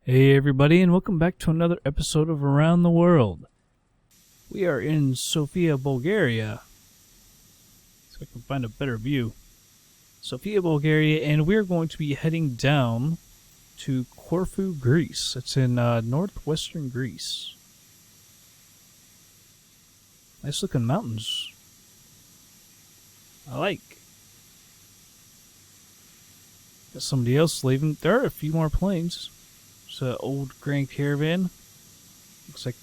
Hey everybody, and welcome back to another episode of Around the World. We are in Sofia, Bulgaria. So I can find a better view. Sofia, Bulgaria, and we're going to be heading down to Corfu, Greece. It's in northwestern Greece. Nice looking mountains. I like. Got somebody else leaving. There are a few more planes. It's an old Grand Caravan. Looks like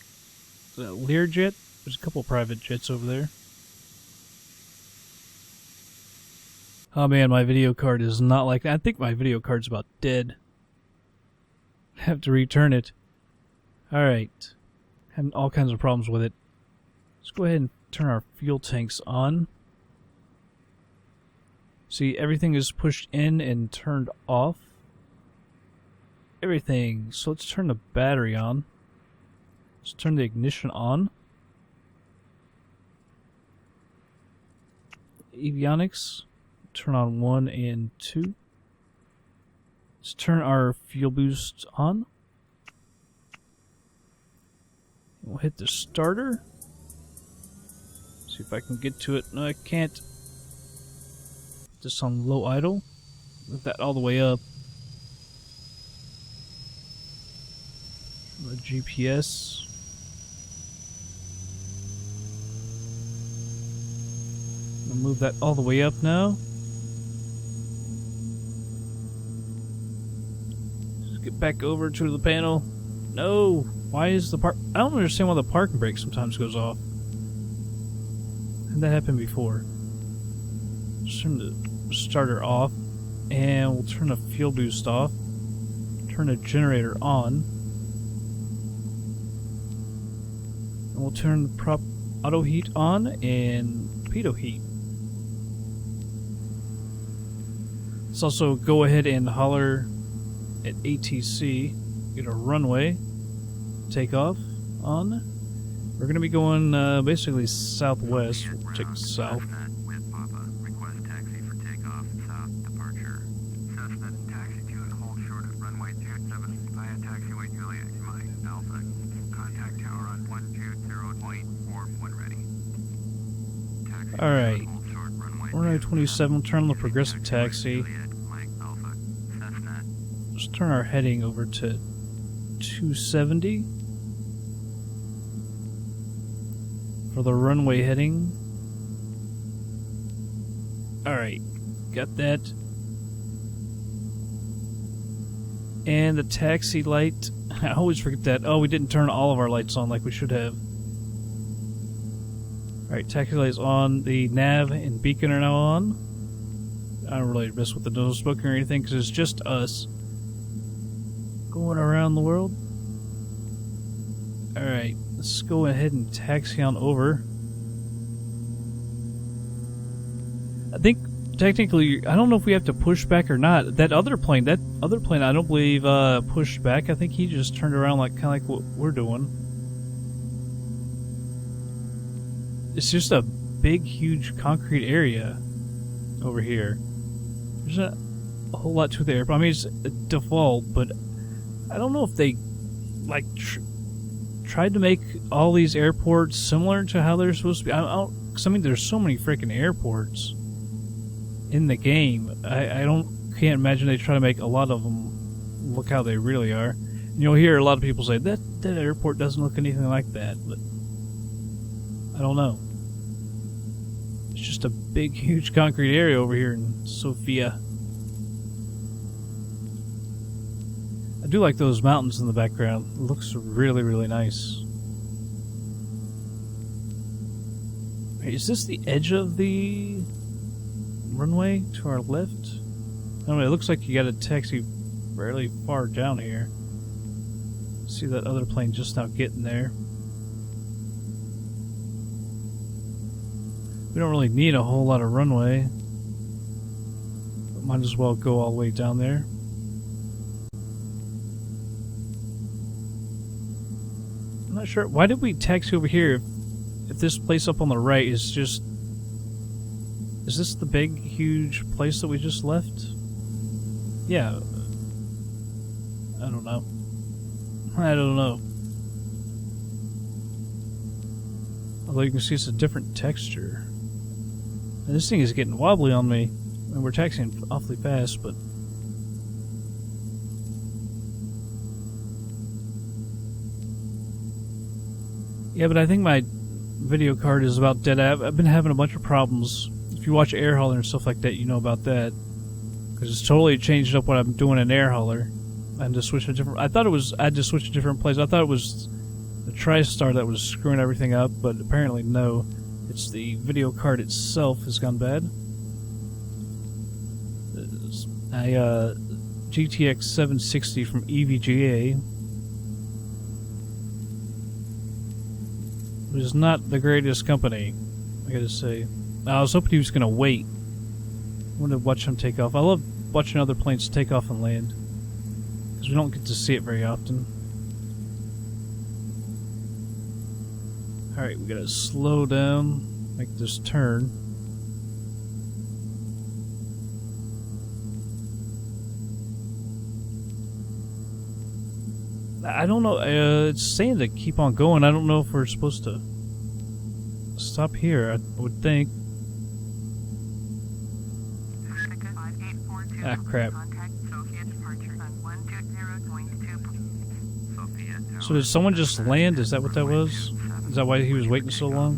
a Learjet. There's a couple private jets over there. Oh man, my video card is not like that. I think my video card's about dead. I have to return it. Alright. Having all kinds of problems with it. Let's go ahead and turn our fuel tanks on. See, everything is pushed in and turned off. Everything. So let's turn the battery on. Let's turn the ignition on. Avionics. Turn on 1 and 2. Let's turn our fuel boost on. We'll hit the starter. See if I can get to it. No, I can't. Just on low idle. Move that all the way up. The GPS. I'll move that all the way up now. Just get back over to the panel. No! Why is the park... I don't understand why the parking brake sometimes goes off. Had that happened before. Just turn the starter off. And we'll turn the fuel boost off. Turn the generator on. And we'll turn the prop auto heat on and pitot heat. Let's also go ahead and holler at ATC, get a runway, takeoff on. We're going to be going basically southwest. We'll take south. With Papa. Request taxi for takeoff, south departure. Cessna taxi to and hold short at runway 27 via taxiway Juliet, Mike, Alpha. Contact tower on 120.4 when ready. Taxi Alright. hold short runway 27, turn on the progressive taxi. Juliet, Mike, Alpha. Cessna. Let's turn our heading over to 270 for the runway heading. Alright, got that. And the taxi light. I always forget that. Oh, we didn't turn all of our lights on like we should have. Alright, taxi light's on. The nav and beacon are now on. I don't really mess with the nose smoking or anything because it's just us going around the world. Alright, let's go ahead and taxi on over. I think technically, I don't know if we have to push back or not. That other plane I don't believe pushed back. I think he just turned around like kind of like what we're doing. It's just a big, huge concrete area over here. There's not a whole lot to the airport. I mean, it's a default, but I don't know if they like tried to make all these airports similar to how they're supposed to be. Cause I mean, there's so many freaking airports in the game. I can't imagine they try to make a lot of them look how they really are. And you'll hear a lot of people say that airport doesn't look anything like that, but I don't know. It's just a big, huge concrete area over here in Sofia. I do like those mountains in the background. It looks really, really nice. Wait, is this the edge of the runway to our left? I don't know, it looks like you got a taxi fairly far down here. See that other plane just now getting there. We don't really need a whole lot of runway. But might as well go all the way down there. I'm not sure. Why did we taxi over here if this place up on the right is just... Is this the big, huge place that we just left? Yeah. I don't know. I don't know. Although you can see it's a different texture. And this thing is getting wobbly on me. And we're taxiing awfully fast, but... Yeah, but I think my video card is about dead. I've been having a bunch of problems. If you watch Air Hauler and stuff like that, you know about that. Because it's totally changed up what I'm doing in Air Hauler. I had to switch a different... I had to switch a different place. I thought it was the TriStar that was screwing everything up, but apparently no. It's the video card itself has gone bad. A GTX 760 from EVGA. It was not the greatest company, I gotta say. I was hoping he was gonna wait. I wanted to watch him take off. I love watching other planes take off and land, because we don't get to see it very often. Alright, we gotta slow down, make this turn. I don't know, it's saying to keep on going. I don't know if we're supposed to stop here, I would think. Ah, crap. So did someone just land? Is that what that was? Is that why he was waiting so long?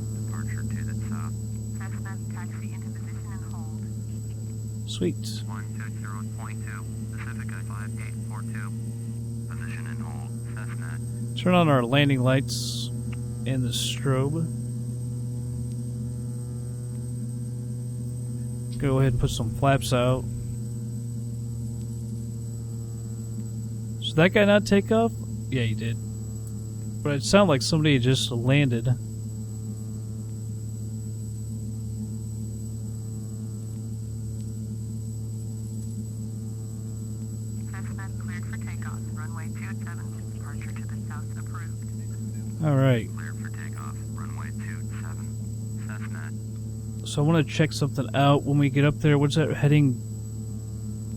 Sweet. Turn on our landing lights and the strobe. Go ahead and put some flaps out. Did that guy not take off? Yeah, he did. But it sounded like somebody just landed. Cessna cleared for takeoff. Runway 27, departure to the south approved. Alright. Cleared for takeoff. Runway 27, Cessna. So I want to check something out when we get up there. What's that? Heading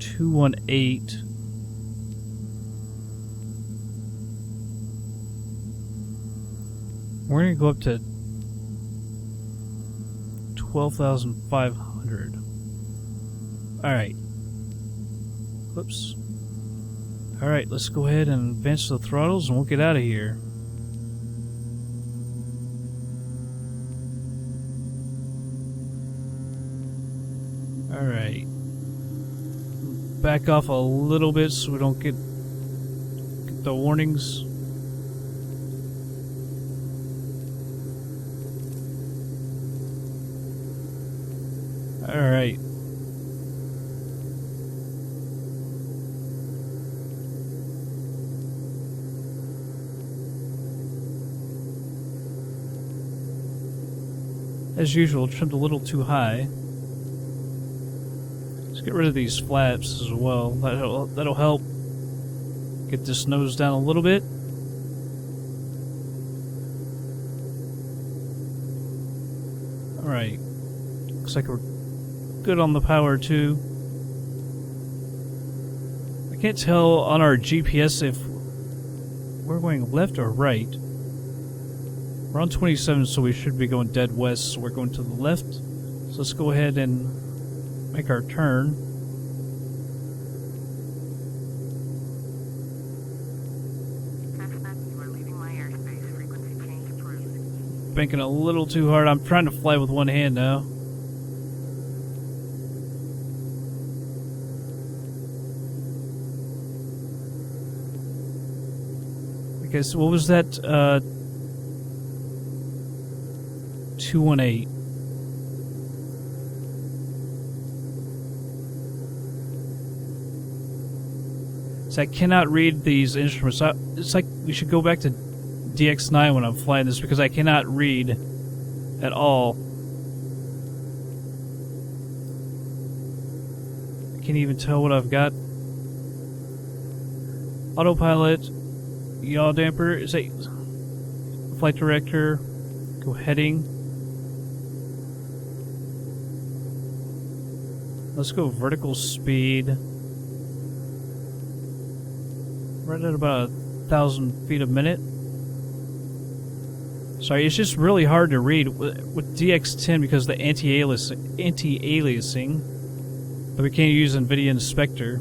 218. We're going to go up to 12,500. Alright. Whoops. Alright, let's go ahead and advance the throttles and we'll get out of here. Alright. Back off a little bit so we don't get the warnings. Alright. As usual, trimmed a little too high. Let's get rid of these flaps as well. That'll help get this nose down a little bit. Alright. Looks like we're good on the power too. I can't tell on our GPS if we're going left or right. We're on 27, so we should be going dead west, so we're going to the left. So let's go ahead and make our turn. Cessna, you are leaving my airspace. Frequency change approved. Banking a little too hard. I'm trying to fly with one hand now. Okay, so what was that? 218. So I cannot read these instruments. It's like we should go back to DX9 when I'm flying this because I cannot read at all. I can't even tell what I've got. Autopilot. Yaw damper is a flight director. Go heading. Let's go vertical speed. Right at about 10,000 feet a minute. Sorry, it's just really hard to read with DX10 because of the anti-aliasing that we can't use NVIDIA Inspector.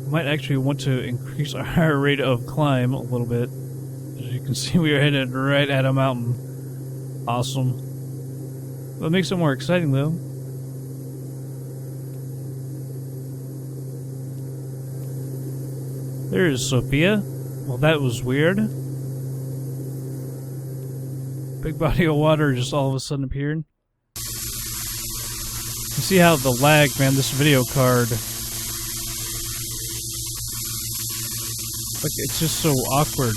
We might actually want to increase our rate of climb a little bit. As you can see, we are headed right at a mountain. Awesome. What makes it more exciting, though? There's Sofia. Well, that was weird. Big body of water just all of a sudden appeared. You see how the lag, man, this video card. Like, it's just so awkward.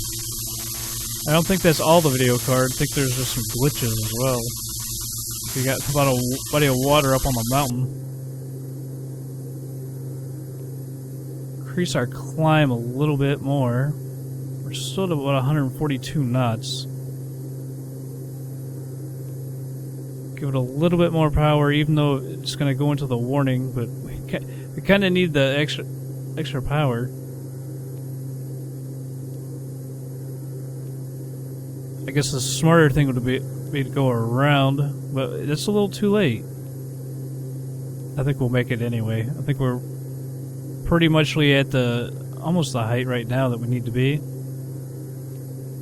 I don't think that's all the video card. I think there's just some glitches as well. We got about a body of water up on the mountain. Increase our climb a little bit more. We're still at about 142 knots. Give it a little bit more power, even though it's going to go into the warning, but we kind of need the extra power. I guess the smarter thing would be to go around, but it's a little too late. I think we'll make it anyway. I think we're pretty much at almost the height right now that we need to be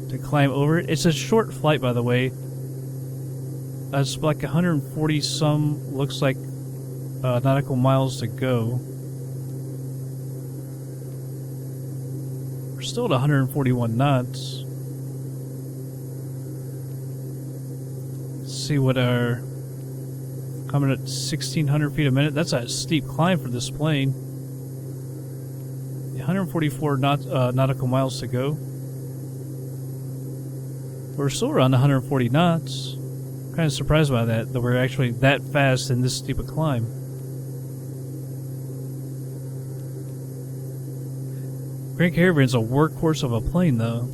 to climb over it. It's a short flight, by the way. It's like 140 some, looks like nautical miles to go. We're still at 141 knots. See what our coming at 1,600 feet a minute. That's a steep climb for this plane. 144 nautical miles to go. We're still around 140 knots. Kind of surprised by that we're actually that fast in this steep a climb. Grand Caravan's a workhorse of a plane, though.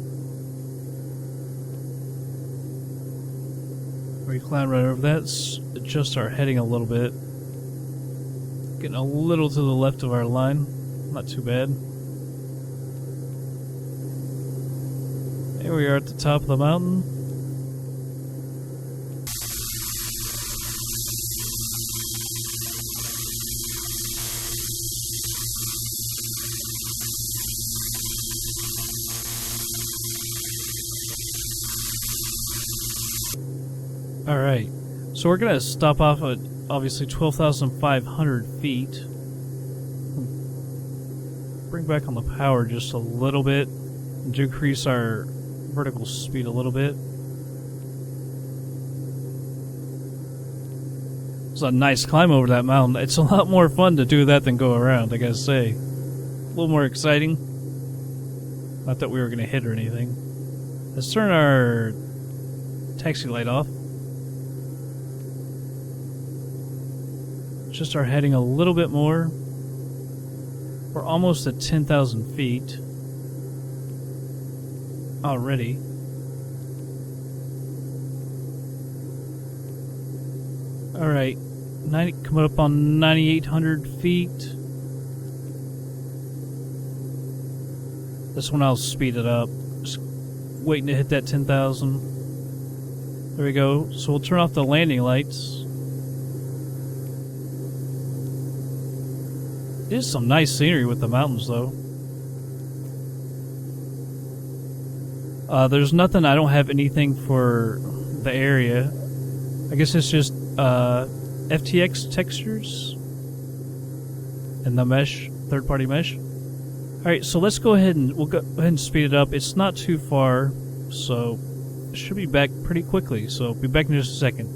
We climb right over that. Adjust our heading a little bit. Getting a little to the left of our line. Not too bad. Here we are at the top of the mountain. Alright, so we're going to stop off at obviously 12,500 feet. Bring back on the power just a little bit and decrease our vertical speed a little bit. It's a nice climb over that mountain. It's a lot more fun to do that than go around, I gotta say. A little more exciting. Not that we were going to hit or anything. Let's turn our taxi light off. Just our heading a little bit more. We're almost at 10,000 feet already. Alright, coming up on 9,800 feet. This one I'll speed it up. Just waiting to hit that 10,000. There we go. So we'll turn off the landing lights. It is some nice scenery with the mountains, though. There's nothing. I don't have anything for the area. I guess it's just FTX textures and the mesh, third-party mesh. All right, so let's go ahead and we'll go ahead and speed it up. It's not too far, so it should be back pretty quickly. So be back in just a second.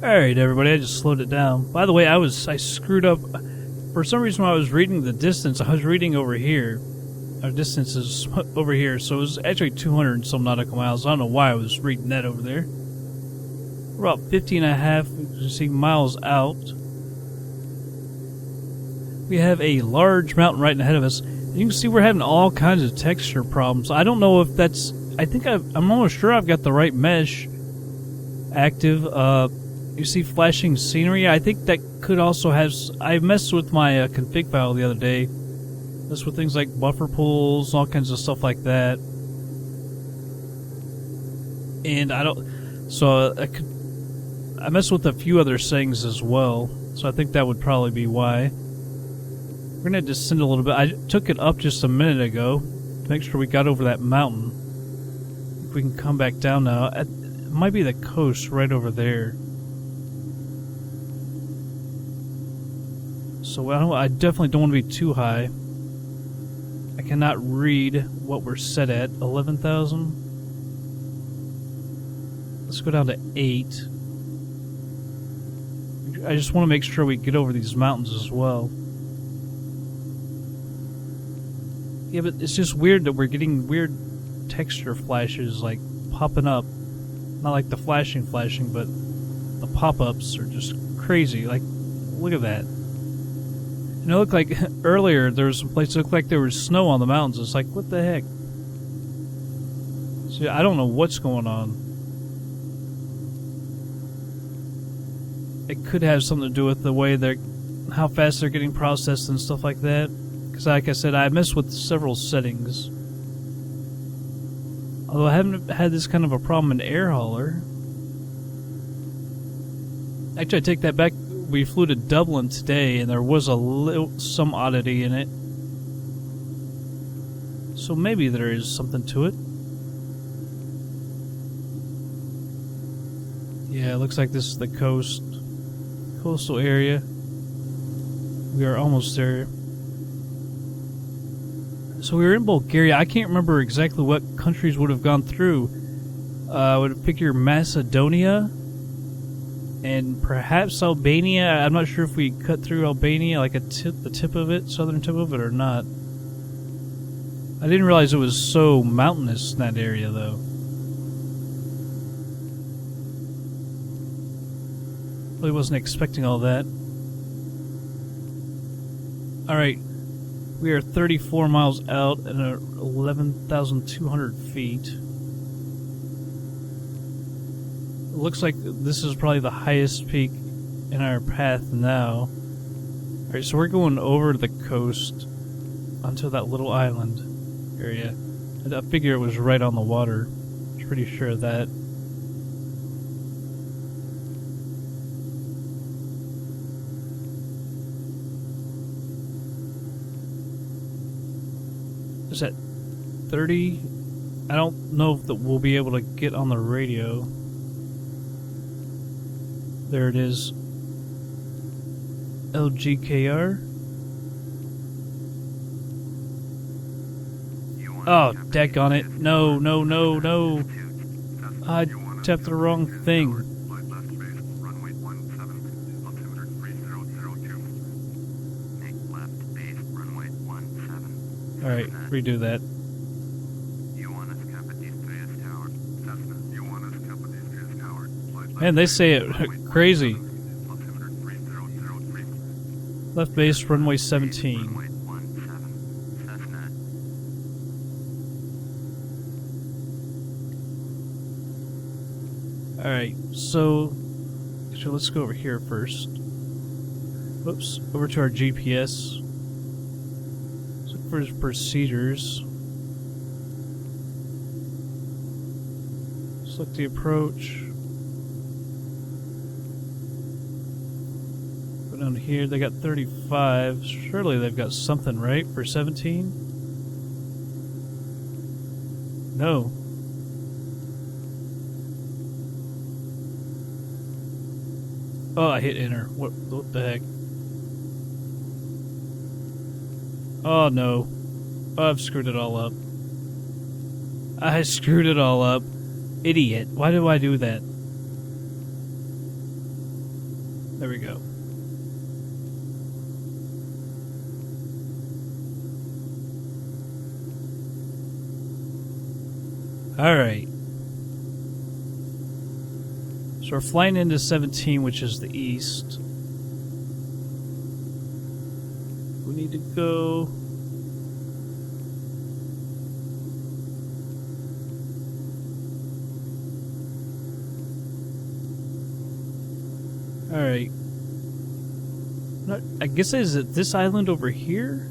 Alright, everybody, I just slowed it down. By the way, I screwed up. For some reason, when I was reading the distance, I was reading over here. Our distance is over here, so it was actually 200 and some nautical miles. I don't know why I was reading that over there. We're about 50 and a half, you can see, miles out. We have a large mountain right ahead of us. You can see we're having all kinds of texture problems. I don't know if that's... I'm almost sure I've got the right mesh active. You see flashing scenery. I think that could also have... I messed with my config file the other day. Messed with things like buffer pools, all kinds of stuff like that. And I don't... So I messed with a few other settings as well. So I think that would probably be why. We're going to descend a little bit. I took it up just a minute ago to make sure we got over that mountain. If we can come back down now. It might be the coast right over there. So I definitely don't want to be too high. I cannot read what we're set at. 11,000. Let's go down to 8. I just want to make sure we get over these mountains as well. Yeah, but it's just weird that we're getting weird texture flashes, like, popping up. Not like the flashing, but the pop-ups are just crazy. Like, look at that. And it looked like, earlier, there was some places that looked like there was snow on the mountains. It's like, what the heck? See, I don't know what's going on. It could have something to do with the way how fast they're getting processed and stuff like that. Because, like I said, I messed with several settings. Although I haven't had this kind of a problem in Air Hauler. Actually, I take that back. We flew to Dublin today, and there was some oddity in it. So maybe there is something to it. Yeah, it looks like this is the coastal area. We are almost there. So we were in Bulgaria. I can't remember exactly what countries would have gone through. I would figure Macedonia and perhaps Albania. I'm not sure if we cut through Albania, like the tip of it, southern tip of it, or not. I didn't realize it was so mountainous in that area, though. Really wasn't expecting all that. Alright. We are 34 miles out at 11,200 feet. It looks like this is probably the highest peak in our path now. Alright, so we're going over the coast onto that little island area. I figure it was right on the water. I'm pretty sure of that. Is that 30? I don't know if we'll be able to get on the radio. There it is. LGKR. Oh, daggone it. No. I tapped the wrong thing. Alright, redo that. Man, they say it crazy. Left base, runway 17. Alright, so... Actually, let's go over here first. Whoops, over to our GPS. For his procedures. Select the approach. Go down here, they got 35. Surely they've got something, right? For 17? No. Oh, I hit enter. What the heck? Oh no. Oh, I've screwed it all up. I screwed it all up. Idiot. Why do I do that? There we go. Alright. So we're flying into 17, which is the east. We need to go... Alright. I guess is it this island over here?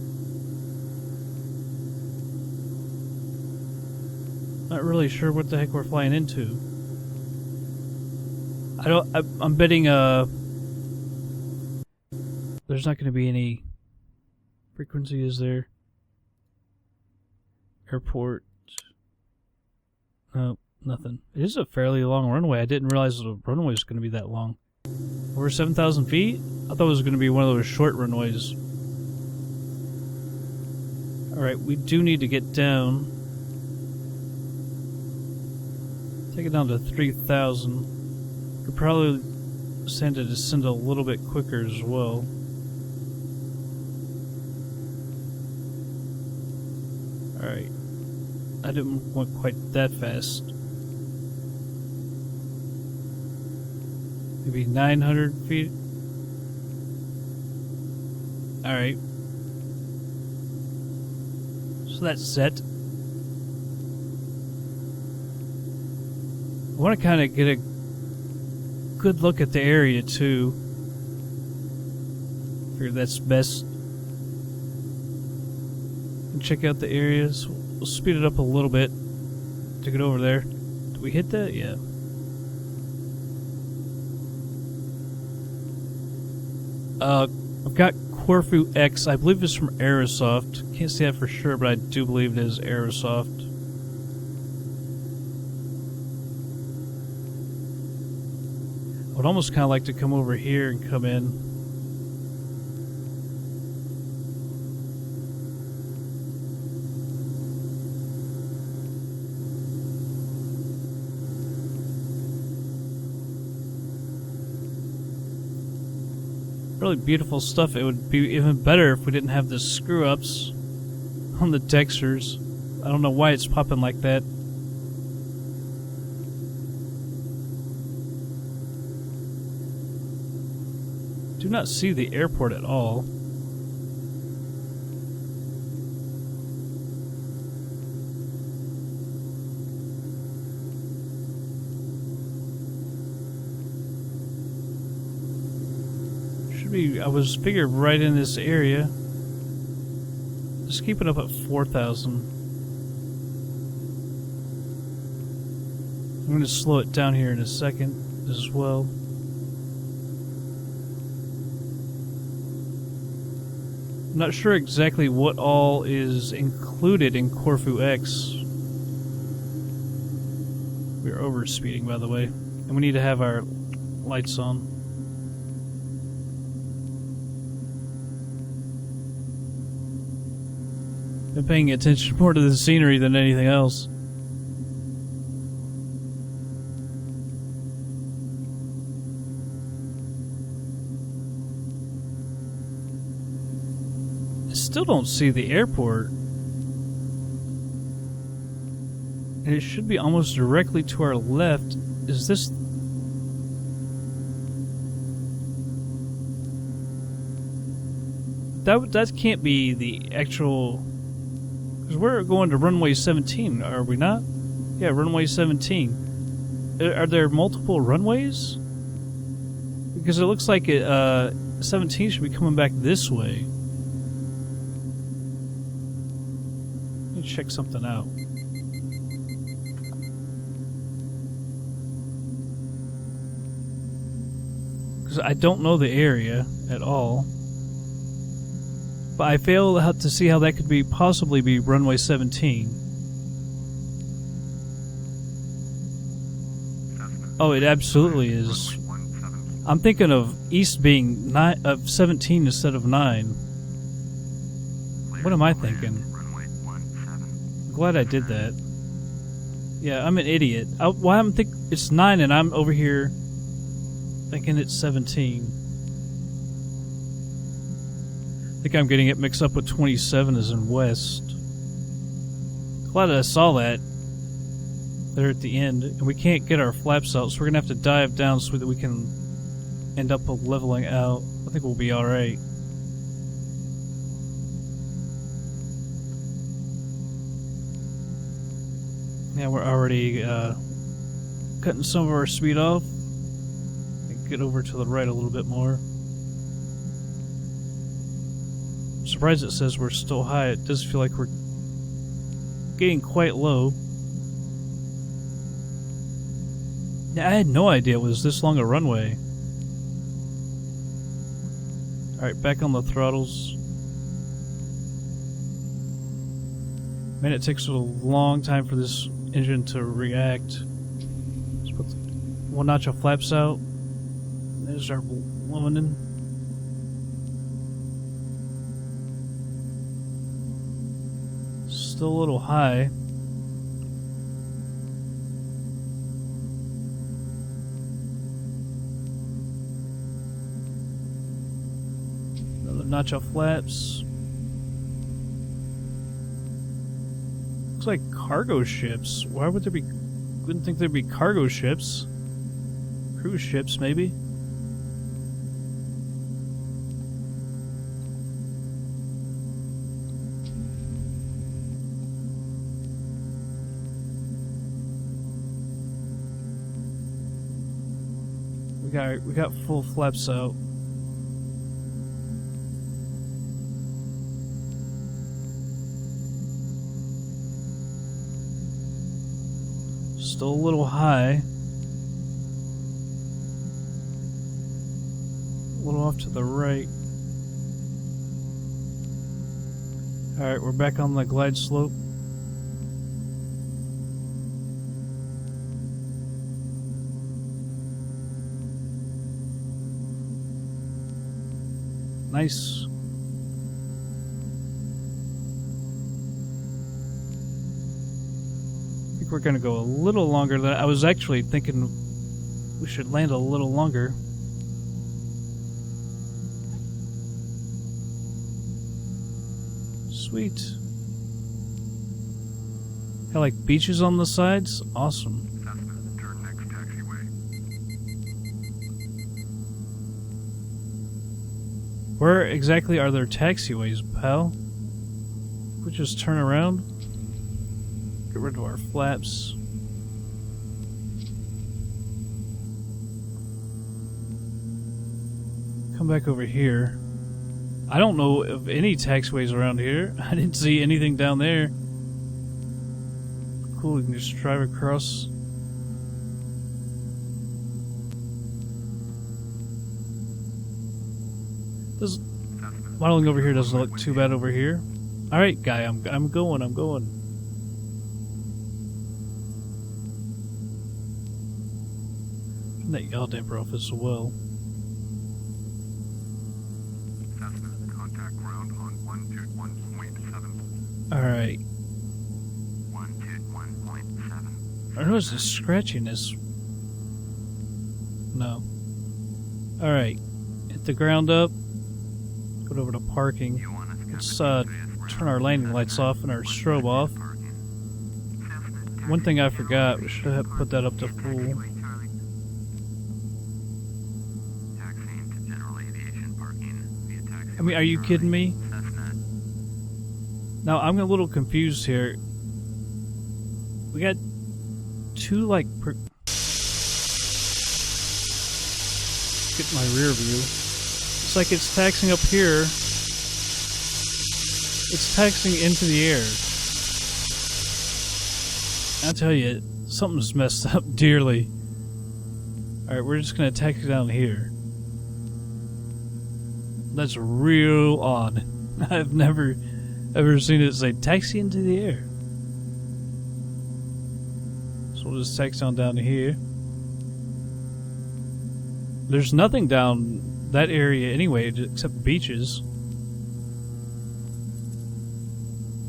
Not really sure what the heck we're flying into. I'm betting there's not going to be any frequency, is there? Airport. No, nothing. It is a fairly long runway. I didn't realize the runway was going to be that long. Over 7,000 feet? I thought it was going to be one of those short runways. Alright, we do need to get down. Take it down to 3,000. Could probably send it to descend a little bit quicker as well. Alright. I didn't want quite that fast. Maybe 900 feet. Alright. So that's set. I want to kind of get a good look at the area too. Figure that's best. And check out the areas. We'll speed it up a little bit to get over there. Did we hit that? Yeah. I've got Corfu X. I believe it's from Aerosoft. Can't say that for sure, but I do believe it is Aerosoft. I would almost kind of like to come over here and come in. Really beautiful stuff. It would be even better if we didn't have the screw-ups on the Dexters. I don't know why it's popping like that. Do not see the airport at all. I was figured right in this area. Just keep it up at 4,000. I'm going to slow it down here in a second as well. I'm not sure exactly what all is included in Corfu X. We're overspeeding, by the way. And we need to have our lights on. Been paying attention more to the scenery than anything else. I still don't see the airport. And it should be almost directly to our left. Is this... That can't be the actual... Because we're going to runway 17, are we not? Yeah, runway 17. Are there multiple runways? Because it looks like 17 should be coming back this way. Let me check something out. Because I don't know the area at all. But I fail to see how that could be possibly be runway 17. Oh, it absolutely is. I'm thinking of east being 17 instead of 9. What am I thinking? I'm glad I did that. Yeah, I'm an idiot. Why I'm think it's 9 and I'm over here thinking it's 17. think I'm getting it mixed up with 27 as in west. Glad I saw that there at the end. And we can't get our flaps out, so we're going to have to dive down so that we can end up leveling out. I think we'll be alright. Yeah, we're already cutting some of our speed off. Get over to the right a little bit more. I'm surprised it says we're still high. It does feel like we're getting quite low. Yeah, I had no idea it was this long a runway. Alright, back on the throttles. Man, it takes a long time for this engine to react. Let's put one notch of flaps out. There's our London. Still a little high. Another notch of flaps. Looks like cargo ships. Why would there be... Wouldn't think there'd be cargo ships. Cruise ships, maybe. We got full flaps out. Still a little high. A little off to the right. Alright, we're back on the glide slope. Nice. I think we're gonna go a little longer than I was actually thinking. We should land a little longer. Sweet. Got like beaches on the sides? Awesome. Cessna, turn next taxiway. Where exactly are there taxiways, pal? We just turn around. Get rid of our flaps. Come back over here. I don't know of any taxiways around here. I didn't see anything down there. Cool, we can just drive across. This modeling over here doesn't look too bad over here. Alright, guy, I'm going. Turn that yaw damper off as well. Cessna, contact ground on 121.7. Alright. 121.7. I noticed the scratchiness. No. Alright. Hit the ground up. Go over to parking. Let's turn our landing lights off and our strobe off. One thing I forgot, we should have put that up to full. I mean, are you kidding me? Now, I'm a little confused here. We got two, like, get my rear view. It's like it's taxiing up here. It's taxiing into the air. I tell you, something's messed up dearly. Alright, we're just gonna taxi down here. That's real odd. I've never ever seen it say taxi into the air. So we'll just taxi on down to here. There's nothing down that area anyway except beaches.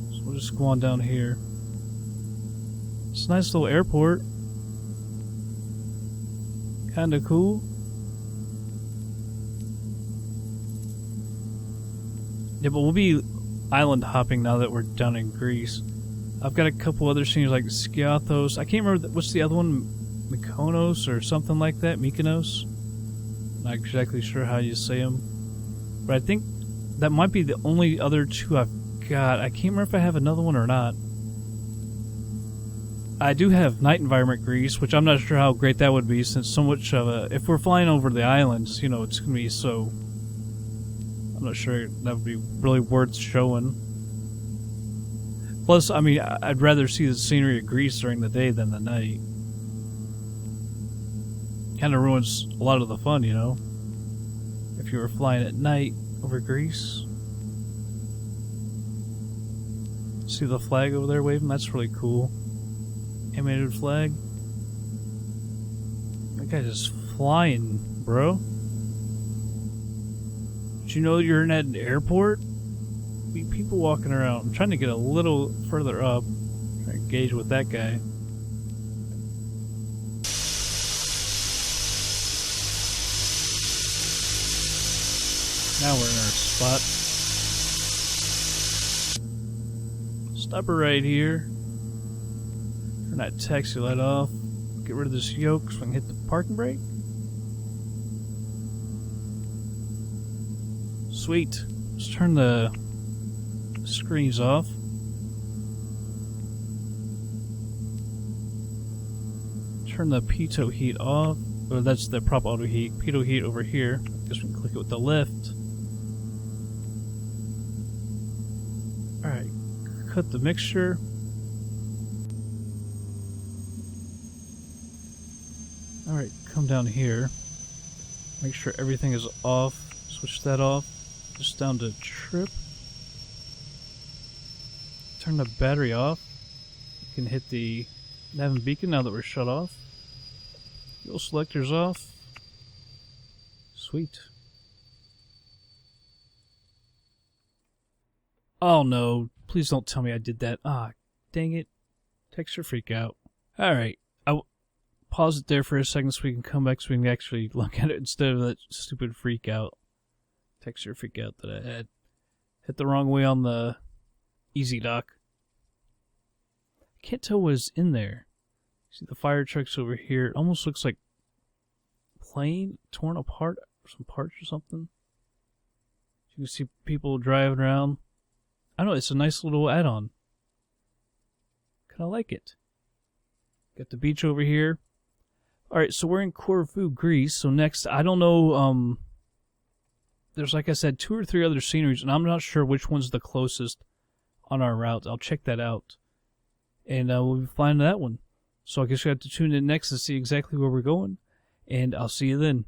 So we'll just go on down here. It's a nice little airport. Kinda cool. Yeah, but we'll be island hopping now that we're down in Greece. I've got a couple other scenes like Skiathos. I can't remember, what's the other one? Mykonos or something like that? Mykonos? Not exactly sure how you say them. But I think that might be the only other two I've got. I can't remember if I have another one or not. I do have Night Environment Greece, which I'm not sure how great that would be since so much of a... If we're flying over the islands, you know, it's going to be so... I'm not sure that would be really worth showing. Plus, I mean, I'd rather see the scenery of Greece during the day than the night. Kind of ruins a lot of the fun, you know? If you were flying at night over Greece. See the flag over there waving? That's really cool. Animated flag. That guy's just flying, bro. Did you know you're in an airport? People walking around. I'm trying to get a little further up. Trying to engage with that guy. Now we're in our spot. Stop her right here. Turn that taxi light off. Get rid of this yoke so we can hit the parking brake. Sweet. Let's turn the screens off. Turn the pitot heat off. Oh, that's the prop auto heat. Pitot heat over here. I guess we can click it with the lift. Alright. Cut the mixture. Alright, come down here. Make sure everything is off. Switch that off. Just down to trip. Turn the battery off. You can hit the nav and beacon now that we're shut off. Fuel selectors off. Sweet. Oh no, please don't tell me I did that. Ah, dang it. Texture freak out. Alright, I'll pause it there for a second so we can come back so we can actually look at it instead of that stupid freak out. Texture freak out that I had. Hit the wrong way on the EZDok. I can't tell what is in there. See the fire trucks over here. It almost looks like plane torn apart or some parts or something. You can see people driving around. I don't know, it's a nice little add-on. Kinda like it. Got the beach over here. Alright, so we're in Corfu, Greece. So next, I don't know, there's, like I said, 2 or 3 other sceneries, and I'm not sure which one's the closest on our route. I'll check that out. And we'll be flying to that one. So I guess you have to tune in next to see exactly where we're going. And I'll see you then.